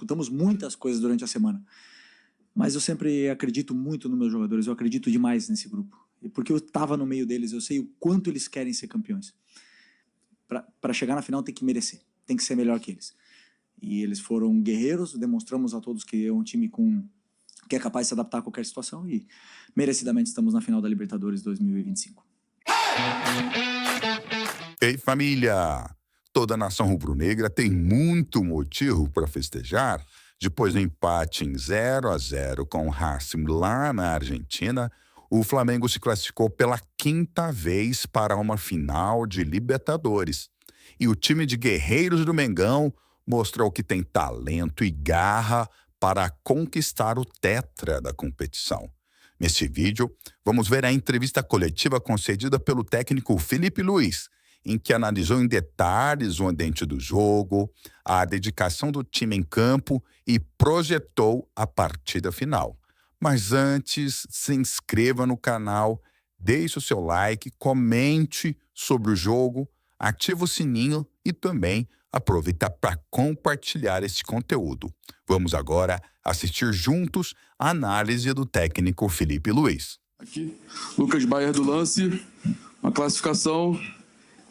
discutamos muitas coisas durante a semana. Mas eu sempre acredito muito nos meus jogadores, eu acredito demais nesse grupo. E porque eu estava no meio deles, eu sei o quanto eles querem ser campeões. Para chegar na final tem que merecer, tem que ser melhor que eles. E eles foram guerreiros, demonstramos a todos que é um time que é capaz de se adaptar a qualquer situação e merecidamente estamos na final da Libertadores 2025. Ei, família! Toda a nação rubro-negra tem muito motivo para festejar. Depois do empate em 0-0 com o Racing lá na Argentina, o Flamengo se classificou pela 5ª vez para uma final de Libertadores. E o time de guerreiros do Mengão mostrou que tem talento e garra para conquistar o tetra da competição. Neste vídeo, vamos ver a entrevista coletiva concedida pelo técnico Felipe Luiz, em que analisou em detalhes o ambiente do jogo, a dedicação do time em campo e projetou a partida final. Mas antes, se inscreva no canal, deixe o seu like, comente sobre o jogo, ative o sininho e também aproveita para compartilhar esse conteúdo. Vamos agora assistir juntos a análise do técnico Felipe Luiz. Aqui, Lucas Bayer do lance, uma classificação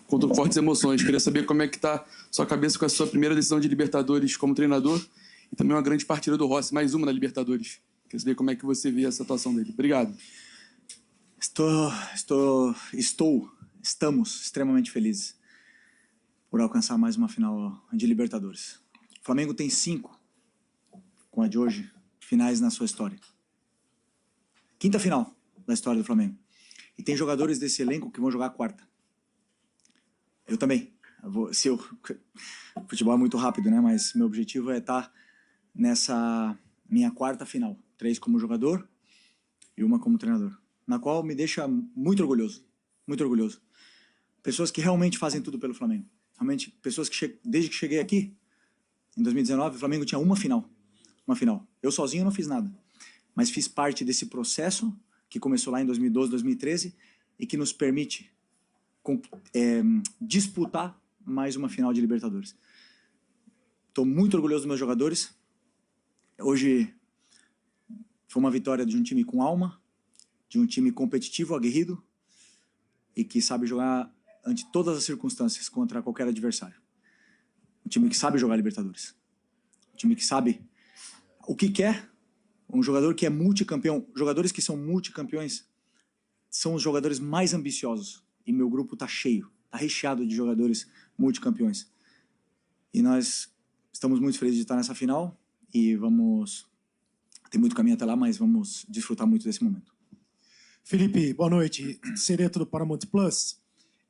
com fortes emoções. Queria saber como é que está sua cabeça com a sua primeira decisão de Libertadores como treinador e também uma grande partida do Rossi, mais uma na Libertadores. Queria saber como é que você vê essa atuação dele. Obrigado. Estamos extremamente felizes por alcançar mais uma final de Libertadores. O Flamengo tem 5, com a de hoje, finais na sua história. 5ª final da história do Flamengo. E tem jogadores desse elenco que vão jogar a 4ª. Eu também. Futebol é muito rápido, né? Mas meu objetivo é estar nessa minha 4ª final. 3 como jogador e uma como treinador. Na qual me deixa muito orgulhoso. Muito orgulhoso. Pessoas que realmente fazem tudo pelo Flamengo. Realmente, pessoas que desde que cheguei aqui, em 2019, o Flamengo tinha uma final. Uma final. Eu sozinho não fiz nada. Mas fiz parte desse processo que começou lá em 2012, 2013 e que nos permite disputar mais uma final de Libertadores. Estou muito orgulhoso dos meus jogadores. Hoje foi uma vitória de um time com alma, de um time competitivo, aguerrido e que sabe jogar ante todas as circunstâncias contra qualquer adversário. Um time que sabe jogar Libertadores. Um time que sabe o que quer. Um jogador que é multicampeão. Jogadores que são multicampeões são os jogadores mais ambiciosos. E meu grupo está cheio, está recheado de jogadores multicampeões. E nós estamos muito felizes de estar nessa final e tem muito caminho até lá, mas vamos desfrutar muito desse momento. Felipe, boa noite. Sereto do Paramount Plus.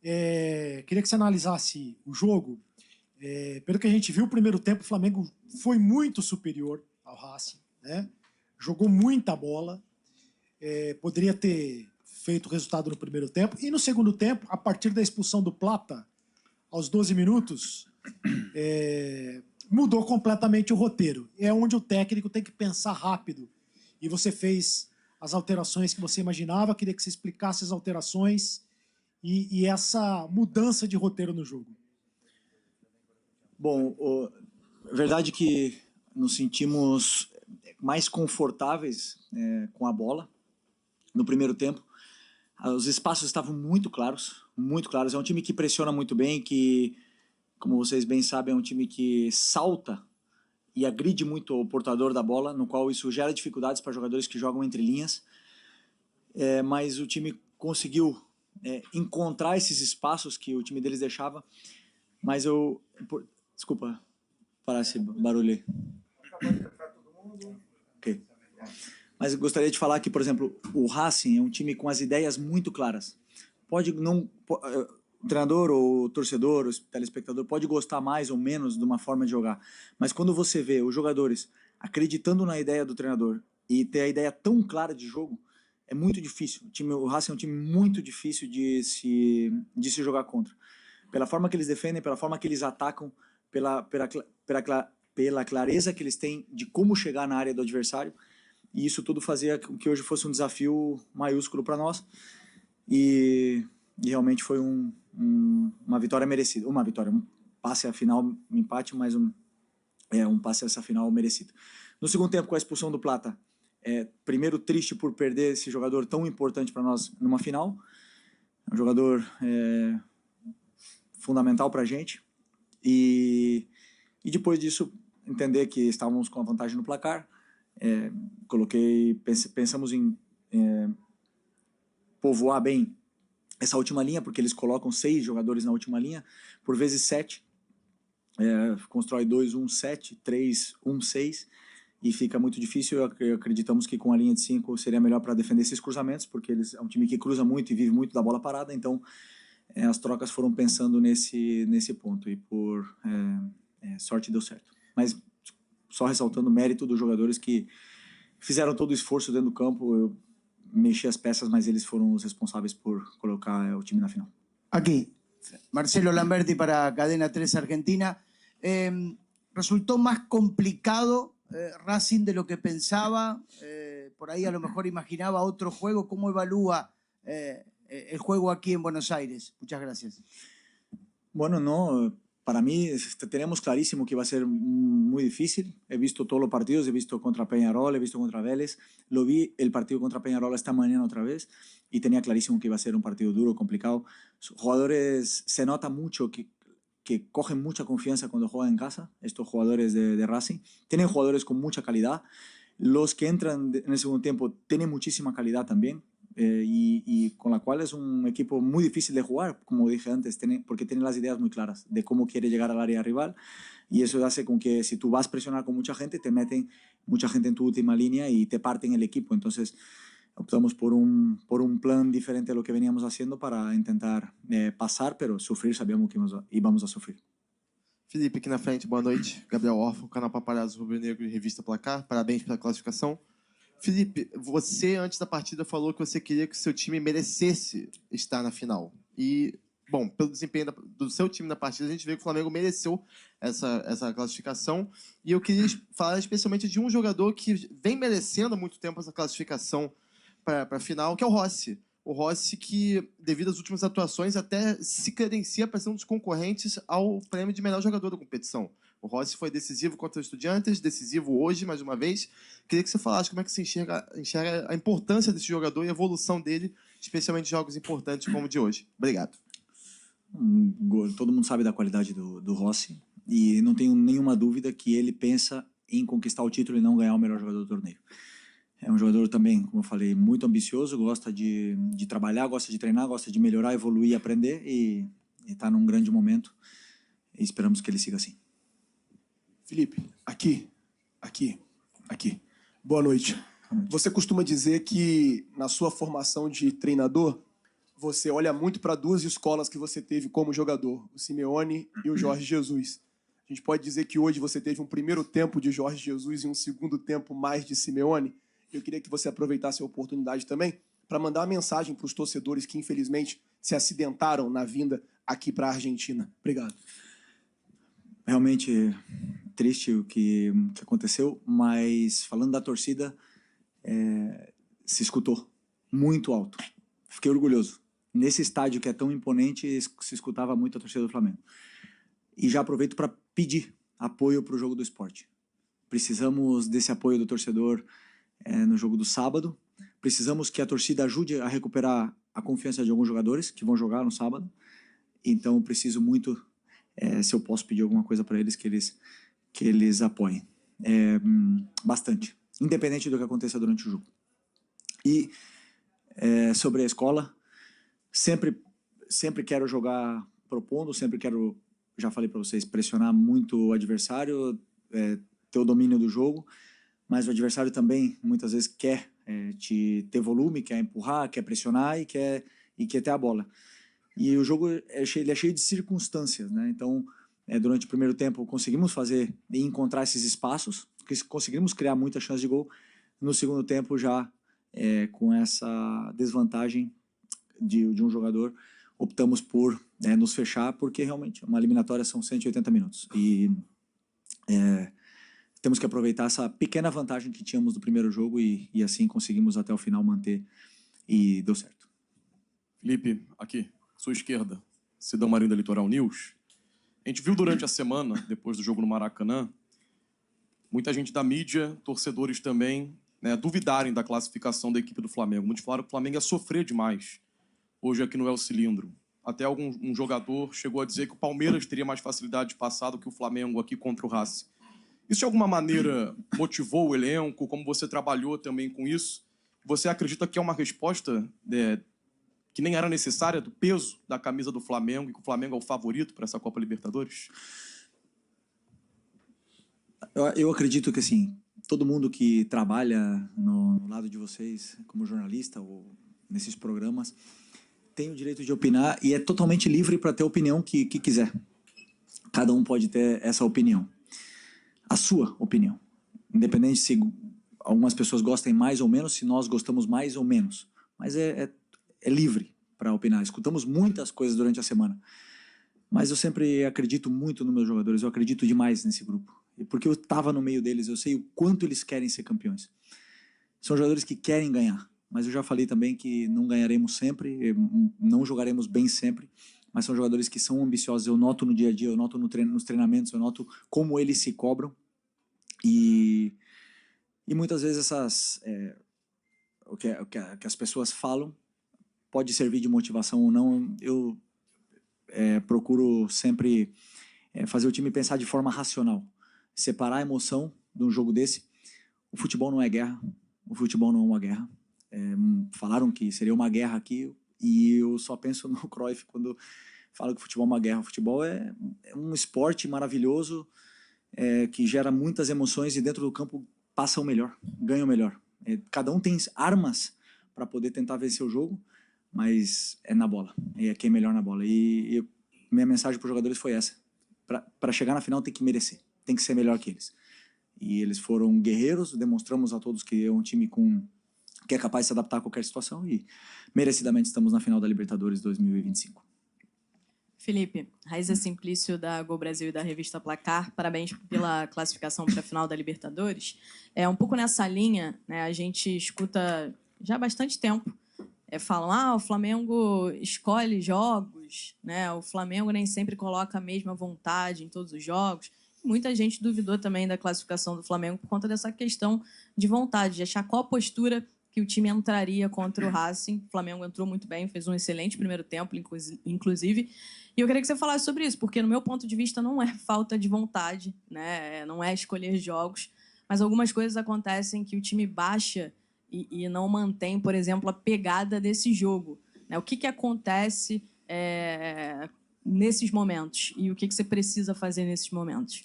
Queria que você analisasse o jogo. Pelo que a gente viu, o primeiro tempo o Flamengo foi muito superior ao Racing, né? Jogou muita bola. Poderia ter feito o resultado no primeiro tempo. E no segundo tempo, a partir da expulsão do Plata, aos 12 minutos, mudou completamente o roteiro. É onde o técnico tem que pensar rápido. E você fez as alterações que você imaginava. Queria que você explicasse as alterações e essa mudança de roteiro no jogo. Bom, verdade que nos sentimos mais confortáveis com a bola no primeiro tempo. Os espaços estavam muito claros, muito claros. É um time que pressiona muito bem, que, como vocês bem sabem, é um time que salta e agride muito o portador da bola, no qual isso gera dificuldades para jogadores que jogam entre linhas. Mas o time conseguiu encontrar esses espaços que o time deles deixava. Mas desculpa parar esse barulho aí. Ok. Mas eu gostaria de falar que, por exemplo, o Racing é um time com as ideias muito claras. O treinador, ou o torcedor, o telespectador pode gostar mais ou menos de uma forma de jogar. Mas quando você vê os jogadores acreditando na ideia do treinador e ter a ideia tão clara de jogo, é muito difícil. O Racing é um time muito difícil de se jogar contra. Pela forma que eles defendem, pela forma que eles atacam, pela clareza que eles têm de como chegar na área do adversário. E isso tudo fazia com que hoje fosse um desafio maiúsculo para nós. E realmente foi uma vitória merecida. Um passe à final, um empate, mas um passe a essa final merecido. No segundo tempo, com a expulsão do Plata, primeiro triste por perder esse jogador tão importante para nós numa final, um jogador fundamental para a gente, e depois disso entender que estávamos com a vantagem no placar, pensamos em povoar bem essa última linha, porque eles colocam 6 jogadores na última linha, por vezes 7, constrói 2-1-7, 3-1-6, e fica muito difícil. Acreditamos que com a linha de 5 seria melhor para defender esses cruzamentos, porque eles é um time que cruza muito e vive muito da bola parada, então as trocas foram pensando nesse ponto, e por sorte deu certo. Mas só ressaltando o mérito dos jogadores que fizeram todo o esforço dentro do campo. Eu mexi as peças, mas eles foram os responsáveis por colocar o time na final. Aquí, Marcelo Lamberti para Cadena 3 Argentina. ¿Resultó más complicado Racing de lo que pensaba? Por ahí a lo mejor imaginaba otro juego. ¿Cómo evalúa el juego aquí en Buenos Aires? Muchas gracias. Bueno, no, para mí tenemos clarísimo que va a ser muy difícil. He visto todos los partidos, he visto contra Peñarol, he visto contra Vélez. Lo vi el partido contra Peñarol esta mañana otra vez y tenía clarísimo que iba a ser un partido duro, complicado. Jugadores, se nota mucho que cogen mucha confianza cuando juegan en casa, estos jugadores de Racing. Tienen jugadores con mucha calidad. Los que entran en el segundo tiempo tienen muchísima calidad también. Y con la cual es un equipo muy difícil de jugar, como dije antes, porque tiene las ideas muy claras de cómo quiere llegar al área rival, y eso hace con que si tú vas a presionar con mucha gente, te meten mucha gente en tu última línea y te parten el equipo. Entonces optamos por un plan diferente a lo que veníamos haciendo para intentar pasar, pero sufrir, sabíamos que íbamos a sufrir. Felipe, aqui na frente, boa noite. Gabriel Orfo, canal Paparazzo Rubro Negro e Revista Placar. Parabéns pela classificação. Felipe, você antes da partida falou que você queria que o seu time merecesse estar na final. E, bom, pelo desempenho do seu time na partida, a gente vê que o Flamengo mereceu essa classificação. E eu queria falar especialmente de um jogador que vem merecendo há muito tempo essa classificação para a final, que é o Rossi. O Rossi que, devido às últimas atuações, até se credencia para ser um dos concorrentes ao prêmio de melhor jogador da competição. O Rossi foi decisivo contra os Estudiantes, decisivo hoje, mais uma vez. Queria que você falasse como é que você enxerga a importância desse jogador e a evolução dele, especialmente em jogos importantes como o de hoje. Obrigado. Todo mundo sabe da qualidade do Rossi, e não tenho nenhuma dúvida que ele pensa em conquistar o título e não ganhar o melhor jogador do torneio. É um jogador também, como eu falei, muito ambicioso, gosta de trabalhar, gosta de treinar, gosta de melhorar, evoluir, aprender, e está num grande momento, e esperamos que ele siga assim. Felipe, aqui. Boa noite. Você costuma dizer que na sua formação de treinador, você olha muito para 2 escolas que você teve como jogador, o Simeone e o Jorge Jesus. A gente pode dizer que hoje você teve um primeiro tempo de Jorge Jesus e um segundo tempo mais de Simeone. Eu queria que você aproveitasse a oportunidade também para mandar uma mensagem para os torcedores que, infelizmente, se acidentaram na vinda aqui para a Argentina. Obrigado. Realmente triste o que aconteceu, mas falando da torcida, se escutou muito alto. Fiquei orgulhoso. Nesse estádio que é tão imponente, se escutava muito a torcida do Flamengo. E já aproveito para pedir apoio para o jogo do Sport. Precisamos desse apoio do torcedor no jogo do sábado. Precisamos que a torcida ajude a recuperar a confiança de alguns jogadores que vão jogar no sábado. Então, preciso muito, se eu posso pedir alguma coisa para eles, que eles apoiem. Bastante, independente do que aconteça durante o jogo. E sobre a escola, sempre quero jogar propondo, sempre quero, já falei para vocês, pressionar muito o adversário, ter o domínio do jogo, mas o adversário também muitas vezes quer te ter volume, quer empurrar, quer pressionar e quer ter a bola. E o jogo ele é cheio de circunstâncias, né? Então, durante o primeiro tempo conseguimos fazer e encontrar esses espaços, conseguimos criar muita chance de gol. No segundo tempo já com essa desvantagem de um jogador, optamos por nos fechar, porque realmente uma eliminatória são 180 minutos e temos que aproveitar essa pequena vantagem que tínhamos do primeiro jogo e assim conseguimos até o final manter e deu certo. Felipe, aqui, sua esquerda, Sidão Marinho da Litoral News. A gente viu durante a semana, depois do jogo no Maracanã, muita gente da mídia, torcedores também, né, duvidarem da classificação da equipe do Flamengo. Muitos falaram que o Flamengo ia sofrer demais hoje aqui no El Cilindro. Até um jogador chegou a dizer que o Palmeiras teria mais facilidade de passar do que o Flamengo aqui contra o Racing. Isso de alguma maneira motivou o elenco? Como você trabalhou também com isso? Você acredita que é uma resposta que nem era necessária do peso da camisa do Flamengo e que o Flamengo é o favorito para essa Copa Libertadores? Eu acredito que, assim, todo mundo que trabalha no lado de vocês, como jornalista ou nesses programas, tem o direito de opinar e é totalmente livre para ter a opinião que quiser. Cada um pode ter essa opinião. A sua opinião. Independente se algumas pessoas gostem mais ou menos, se nós gostamos mais ou menos. Mas é livre para opinar. Escutamos muitas coisas durante a semana. Mas eu sempre acredito muito nos meus jogadores. Eu acredito demais nesse grupo. E porque eu estava no meio deles, eu sei o quanto eles querem ser campeões. São jogadores que querem ganhar. Mas eu já falei também que não ganharemos sempre, não jogaremos bem sempre, mas são jogadores que são ambiciosos. Eu noto no dia a dia, eu noto nos treinamentos, eu noto como eles se cobram. E muitas vezes o que as pessoas falam pode servir de motivação ou não. Eu procuro sempre fazer o time pensar de forma racional. Separar a emoção de um jogo desse. O futebol não é guerra, o futebol não é uma guerra. Falaram que seria uma guerra aqui e eu só penso no Cruyff quando falo que o futebol é uma guerra. O futebol é um esporte maravilhoso que gera muitas emoções e dentro do campo passa o melhor, ganha o melhor. Cada um tem armas para poder tentar vencer o jogo, mas é na bola, é quem é melhor na bola. E minha mensagem para os jogadores foi essa: para chegar na final tem que merecer, tem que ser melhor que eles. E eles foram guerreiros, demonstramos a todos que é um time que é capaz de se adaptar a qualquer situação e merecidamente estamos na final da Libertadores 2025. Felipe, Raíza Simplício da Gol Brasil e da revista Placar, parabéns pela classificação para a final da Libertadores. Um pouco nessa linha, né, a gente escuta já há bastante tempo, falam, o Flamengo escolhe jogos, né, o Flamengo nem sempre coloca a mesma vontade em todos os jogos. Muita gente duvidou também da classificação do Flamengo por conta dessa questão de vontade, de achar qual a postura que o time entraria contra o Racing. O Flamengo entrou muito bem, fez um excelente primeiro tempo, inclusive. E eu queria que você falasse sobre isso, porque no meu ponto de vista não é falta de vontade, né? Não é escolher jogos, mas algumas coisas acontecem que o time baixa e não mantém, por exemplo, a pegada desse jogo, né? O que acontece nesses momentos e o que você precisa fazer nesses momentos?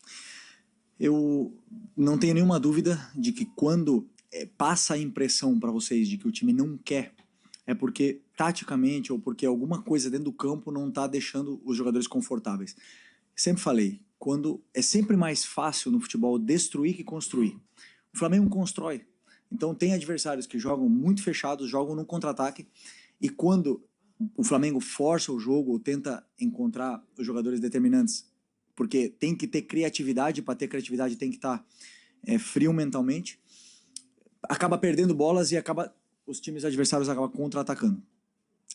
Eu não tenho nenhuma dúvida de que quando passa a impressão para vocês de que o time não quer, é porque taticamente ou porque alguma coisa dentro do campo não está deixando os jogadores confortáveis. Sempre falei, é sempre mais fácil no futebol destruir que construir. O Flamengo constrói. Então tem adversários que jogam muito fechados, jogam no contra-ataque, e quando o Flamengo força o jogo ou tenta encontrar os jogadores determinantes, porque tem que ter criatividade, para ter criatividade tem que estar frio mentalmente, acaba perdendo bolas e os times adversários acabam contra-atacando.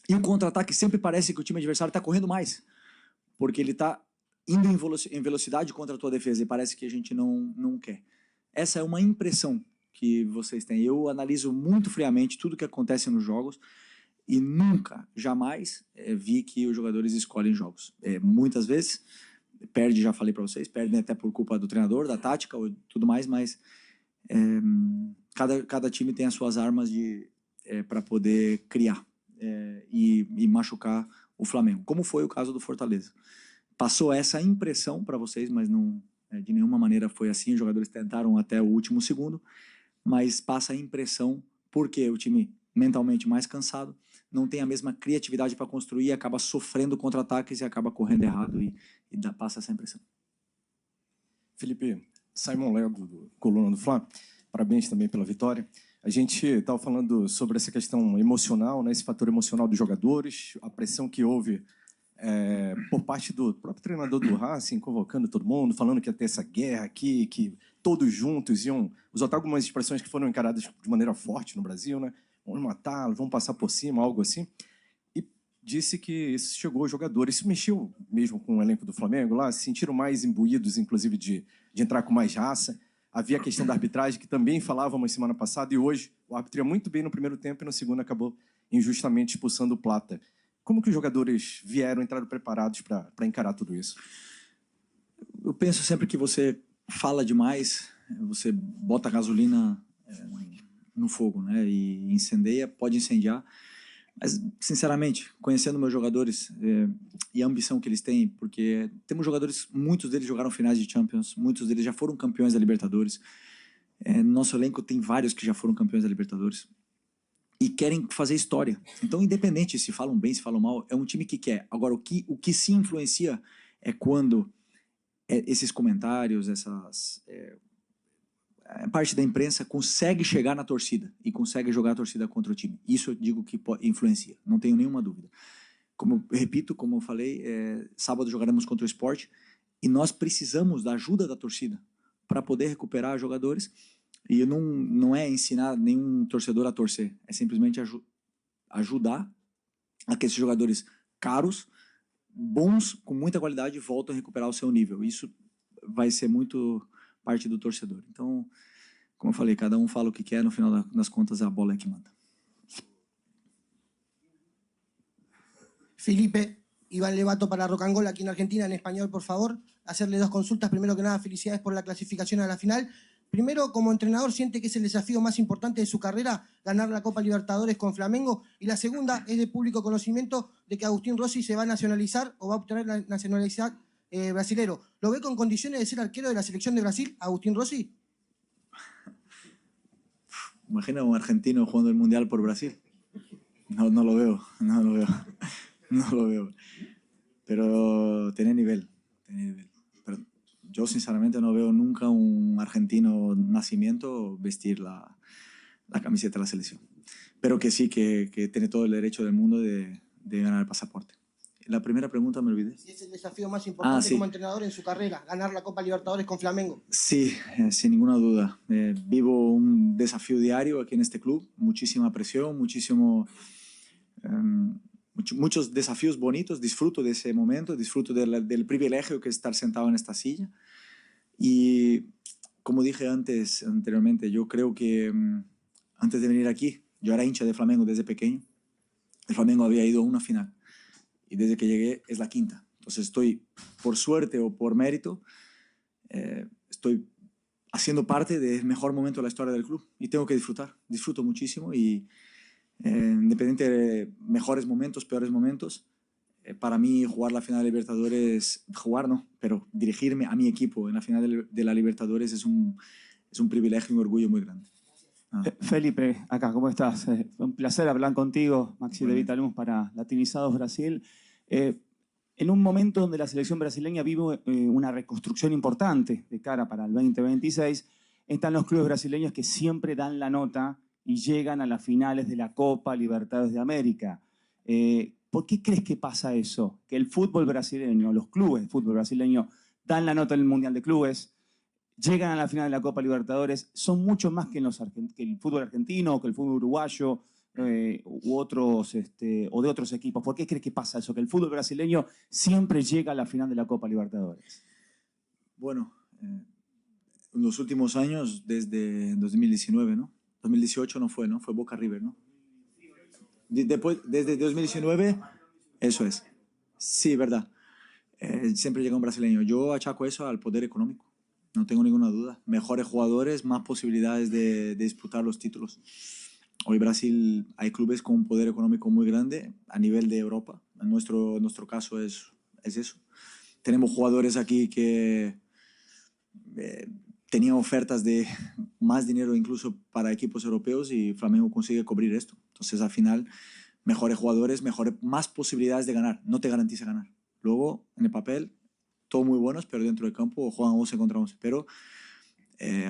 E o contra-ataque sempre parece que o time adversário está correndo mais, porque ele está indo em velocidade contra a tua defesa e parece que a gente não quer. Essa é uma impressão que vocês têm. Eu analiso muito friamente tudo que acontece nos jogos e nunca, jamais vi que os jogadores escolhem jogos. Muitas vezes perde, já falei para vocês, perdem até por culpa do treinador, da tática ou tudo mais, mas cada time tem as suas armas para poder criar e machucar o Flamengo, como foi o caso do Fortaleza. Passou essa impressão para vocês, mas não, de nenhuma maneira foi assim. Os jogadores tentaram até o último segundo, mas passa a impressão porque o time mentalmente mais cansado não tem a mesma criatividade para construir, acaba sofrendo contra-ataques e acaba correndo errado e passa essa impressão. Felipe, Simon Léo, do Coluna do Fla, parabéns também pela vitória. A gente estava falando sobre essa questão emocional, né, esse fator emocional dos jogadores, a pressão que houve por parte do próprio treinador do Racing, convocando todo mundo, falando que ia ter essa guerra aqui, que todos juntos iam usar algumas expressões que foram encaradas de maneira forte no Brasil, né? Vamos matá-lo, vamos passar por cima, algo assim. E disse que isso chegou aos jogadores. Isso mexeu mesmo com o elenco do Flamengo lá? Se sentiram mais imbuídos, inclusive, de entrar com mais raça? Havia a questão da arbitragem, que também falávamos semana passada, e hoje o árbitro ia muito bem no primeiro tempo e no segundo acabou injustamente expulsando o Plata. Como que os jogadores entraram preparados para encarar tudo isso? Eu penso sempre que você fala demais, você bota gasolina no fogo, né? E incendeia, pode incendiar. Mas, sinceramente, conhecendo meus jogadores e a ambição que eles têm, porque temos jogadores, muitos deles jogaram finais de Champions, muitos deles já foram campeões da Libertadores. No nosso elenco tem vários que já foram campeões da Libertadores e querem fazer história. Então, independente se falam bem, se falam mal, é um time que quer. Agora, o que se influencia é quando esses comentários, a parte da imprensa consegue chegar na torcida e consegue jogar a torcida contra o time. Isso eu digo que influencia, não tenho nenhuma dúvida. Como eu falei, sábado jogaremos contra o Sport e nós precisamos da ajuda da torcida para poder recuperar jogadores. E não é ensinar nenhum torcedor a torcer, é simplesmente ajudar a que esses jogadores caros, bons, com muita qualidade, voltem a recuperar o seu nível. Isso vai ser muito parte do torcedor. Então, como eu falei, cada um fala o que quer, no final das contas a bola é que manda. Felipe, Iván Levato para Rocangola aquí en Argentina, en español, por favor. Hacerle 2 consultas. Primero que nada, felicidades por la clasificación a la final. Primero, como entrenador, ¿siente que es el desafío más importante de su carrera ganar la Copa Libertadores con Flamengo? Y la segunda, es de público conocimiento de que Agustín Rossi se va a nacionalizar o va a obtener la nacionalidad brasilero. ¿Lo ve con condiciones de ser arquero de la selección de Brasil, Agustín Rossi? Imagina un argentino jugando el Mundial por Brasil. No lo veo. Pero tiene nivel. Pero yo sinceramente no veo nunca un argentino nacimiento vestir la camiseta de la selección. Pero que sí, que tiene todo el derecho del mundo de ganar el pasaporte. La primera pregunta me olvidé. Si es el desafío más importante sí. como entrenador en su carrera, ganar la Copa Libertadores con Flamengo. Sí, sin ninguna duda. Vivo un desafío diario aquí en este club, muchísima presión, muchos desafíos bonitos, disfruto de ese momento, disfruto del privilegio que es estar sentado en esta silla. Y como dije anteriormente, yo creo que antes de venir aquí, yo era hincha de Flamengo desde pequeño. El Flamengo había ido a una final. Y desde que llegué es la quinta. Entonces estoy, por suerte o por mérito, estoy haciendo parte del mejor momento de la historia del club. Y tengo que disfrutar. Disfruto muchísimo y independiente de mejores momentos, peores momentos, para mí jugar la final de Libertadores, pero dirigirme a mi equipo en la final de la Libertadores es un privilegio y un orgullo muy grande. Felipe, acá, ¿cómo estás? Un placer hablar contigo, Maxi de Vitalum para Latinizados Brasil. En un momento donde la selección brasileña vive una reconstrucción importante de cara para el 2026, están los clubes brasileños que siempre dan la nota y llegan a las finales de la Copa Libertadores de América. ¿Por qué crees que pasa eso? Que el fútbol brasileño, los clubes de fútbol brasileño dan la nota en el Mundial de Clubes, llegan a la final de la Copa Libertadores, son mucho más que el fútbol argentino, que el fútbol uruguayo u otros, o de otros equipos. ¿Por qué crees que pasa eso? Que el fútbol brasileño siempre llega a la final de la Copa Libertadores. Bueno, en los últimos años, desde 2019, ¿no? 2018 no fue, ¿no? Fue Boca River, ¿no? Desde 2019, eso es. Sí, verdad. Siempre llega un brasileño. Yo achaco eso al poder económico. No tengo ninguna duda. Mejores jugadores, más posibilidades de disputar los títulos. Hoy Brasil hay clubes con un poder económico muy grande a nivel de Europa. En nuestro caso es eso. Tenemos jugadores aquí que tenían ofertas de más dinero incluso para equipos europeos y Flamengo consigue cubrir esto. Entonces al final, mejores jugadores, más posibilidades de ganar. No te garantiza ganar. Luego, en el papel, todos muy buenos, pero dentro del campo juegan 11 contra 11. Pero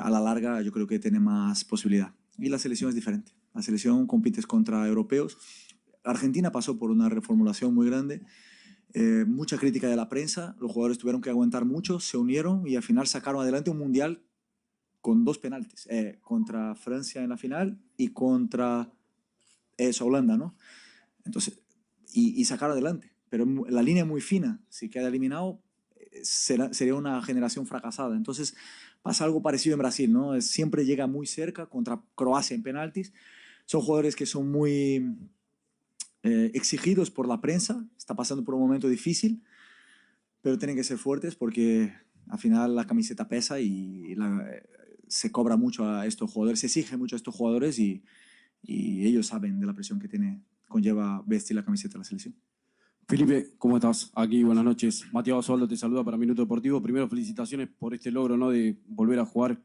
a la larga yo creo que tiene más posibilidad. Y la selección es diferente. La selección compites contra europeos. Argentina pasó por una reformulación muy grande. Mucha crítica de la prensa. Los jugadores tuvieron que aguantar mucho, se unieron y al final sacaron adelante un mundial con 2 penaltis. Contra Francia en la final y contra Holanda, ¿no? Entonces, y sacaron adelante. Pero la línea es muy fina. Si queda eliminado, sería una generación fracasada. Entonces, Pasa algo parecido en Brasil, ¿no? Siempre llega muy cerca contra Croacia en penaltis. Son jugadores que son muy exigidos por la prensa, está pasando por un momento difícil, pero tienen que ser fuertes porque al final la camiseta pesa y se cobra mucho a estos jugadores, se exige mucho a estos jugadores y ellos saben de la presión que conlleva vestir la camiseta de la selección. Felipe, ¿cómo estás? Aquí, buenas noches. Mateo Osvaldo te saluda para Minuto Deportivo. Primero, felicitaciones por este logro, ¿no?, de volver a jugar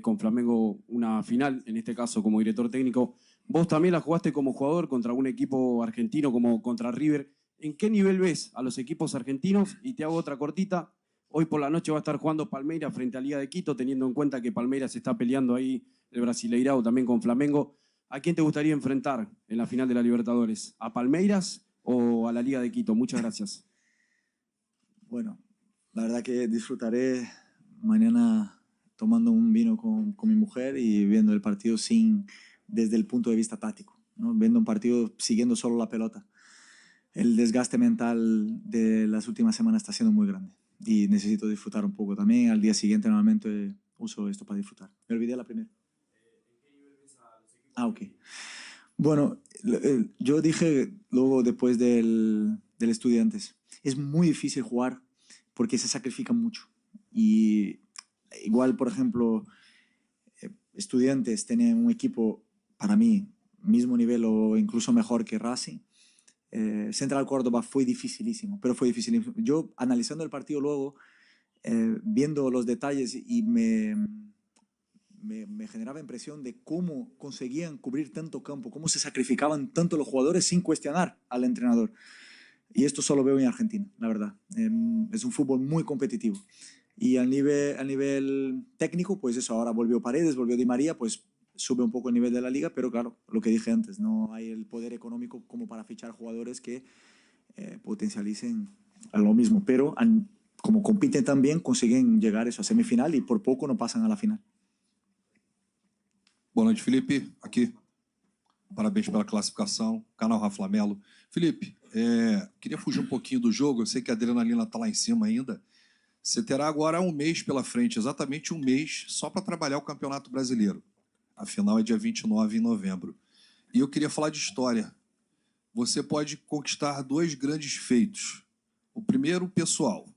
con Flamengo una final, en este caso como director técnico. Vos también la jugaste como jugador contra un equipo argentino como contra River. ¿En qué nivel ves a los equipos argentinos? Y te hago otra cortita. Hoy por la noche va a estar jugando Palmeiras frente a Liga de Quito, teniendo en cuenta que Palmeiras está peleando ahí el Brasileirao también con Flamengo. ¿A quién te gustaría enfrentar en la final de la Libertadores? ¿A Palmeiras o a la Liga de Quito? Muchas gracias. Bueno, la verdad que disfrutaré mañana tomando un vino con mi mujer y viendo el partido desde el punto de vista táctico, ¿no? Viendo un partido siguiendo solo la pelota. El desgaste mental de las últimas semanas está siendo muy grande y necesito disfrutar un poco también. Al día siguiente normalmente uso esto para disfrutar. Me olvidé la primera. Ok. Bueno, yo dije luego después del Estudiantes, es muy difícil jugar porque se sacrifica mucho. Y igual, por ejemplo, Estudiantes tiene un equipo, para mí, mismo nivel o incluso mejor que Racing. Central Córdoba fue dificilísimo, pero fue dificilísimo. Yo, analizando el partido luego, viendo los detalles y me generaba impresión de cómo conseguían cubrir tanto campo, cómo se sacrificaban tanto los jugadores sin cuestionar al entrenador. Y esto solo veo en Argentina, la verdad. Es un fútbol muy competitivo. Y a nivel técnico, pues eso, ahora volvió Paredes, volvió Di María, pues sube un poco el nivel de la liga, pero claro, lo que dije antes, no hay el poder económico como para fichar jugadores que potencialicen a lo mismo. Pero como compiten tan bien, consiguen llegar eso a semifinal y por poco no pasan a la final. Boa noite, Felipe. Aqui, parabéns pela classificação. Canal Rafa Melo. Felipe, queria fugir um pouquinho do jogo. Eu sei que a adrenalina está lá em cima ainda. Você terá agora um mês pela frente, exatamente um mês, só para trabalhar o Campeonato Brasileiro. A final é dia 29 em novembro. E eu queria falar de história. Você pode conquistar 2 grandes feitos. O primeiro, pessoal.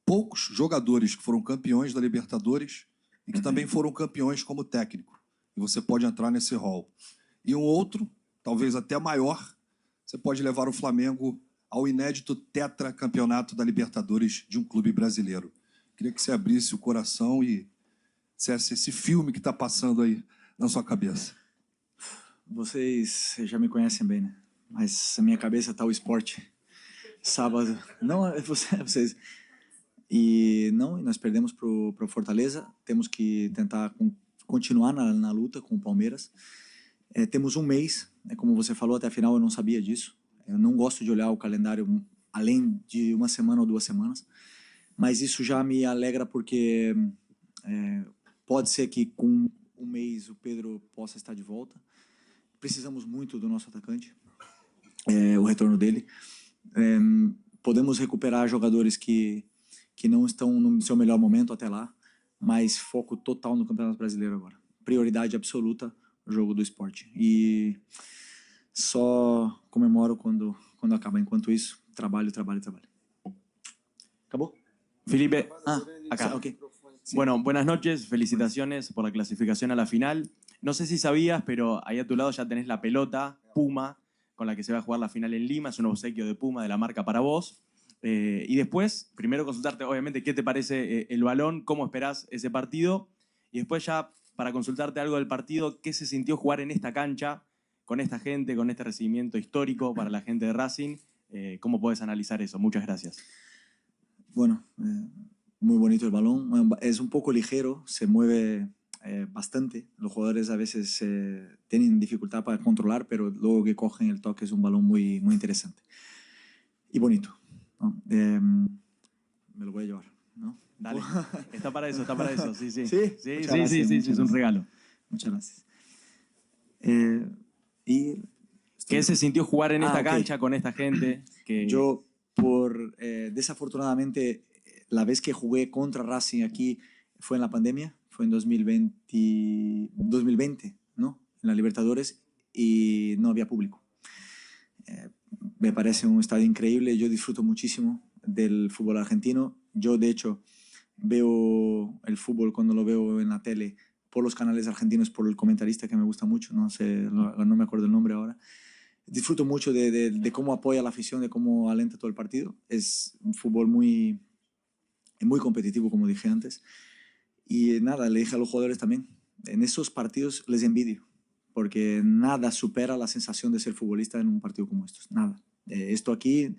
Poucos jogadores que foram campeões da Libertadores e que também foram campeões como técnico. E você pode entrar nesse rol. E um outro, talvez até maior, você pode levar o Flamengo ao inédito tetracampeonato da Libertadores de um clube brasileiro. Queria que você abrisse o coração e dissesse esse filme que está passando aí na sua cabeça. Vocês já me conhecem bem, né? Mas a minha cabeça está o esporte. Sábado. Não, vocês. E nós perdemos para o Fortaleza. Temos que tentar continuar na luta com o Palmeiras. Temos um mês, como você falou, até a final eu não sabia disso. Eu não gosto de olhar o calendário além de 1 semana ou 2 semanas, mas isso já me alegra porque pode ser que com um mês o Pedro possa estar de volta. Precisamos muito do nosso atacante, o retorno dele. Podemos recuperar jogadores que não estão no seu melhor momento até lá, mas foco total no Campeonato Brasileiro agora. Prioridade absoluta o jogo do esporte. E só comemoro quando acaba. Enquanto isso, trabalho. ¿Acabó? Felipe, acá. Okay. Sí. Bueno, buenas noches, felicitaciones por la clasificación a la final. No sé si sabías, pero ahí a tu lado ya tenés la pelota Puma con la que se va a jugar la final en Lima. Es un obsequio de Puma, de la marca para vos. Y después, primero consultarte, obviamente, qué te parece el balón, cómo esperás ese partido. Y después ya, para consultarte algo del partido, qué se sintió jugar en esta cancha, con esta gente, con este recibimiento histórico para la gente de Racing. ¿Cómo puedes analizar eso? Muchas gracias. Bueno, muy bonito el balón. Es un poco ligero, se mueve bastante. Los jugadores a veces tienen dificultad para controlar, pero luego que cogen el toque es un balón muy, muy interesante. Y bonito, ¿no? Me lo voy a llevar, ¿no? Dale, está para eso, sí. ¿Sí? Sí, es un regalo. Muchas gracias. ¿Qué se sintió jugar en esta cancha con esta gente? Yo, desafortunadamente, la vez que jugué contra Racing aquí fue en la pandemia, fue en 2020, ¿no? En la Libertadores, y no había público. Me parece un estadio increíble, yo disfruto muchísimo del fútbol argentino. Yo, de hecho, veo el fútbol cuando lo veo en la tele por los canales argentinos, por el comentarista que me gusta mucho, no me acuerdo el nombre ahora. Disfruto mucho de cómo apoya a la afición, de cómo alenta todo el partido. Es un fútbol muy competitivo, como dije antes. Y nada, le dije a los jugadores también, en esos partidos les envidio, porque nada supera la sensación de ser futbolista en un partido como estos, nada. Esto aquí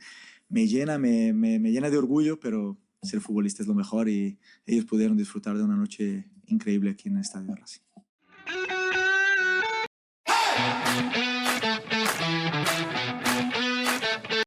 me llena de orgullo, pero ser futbolista es lo mejor y ellos pudieron disfrutar de una noche increíble aquí en el Estadio Racing.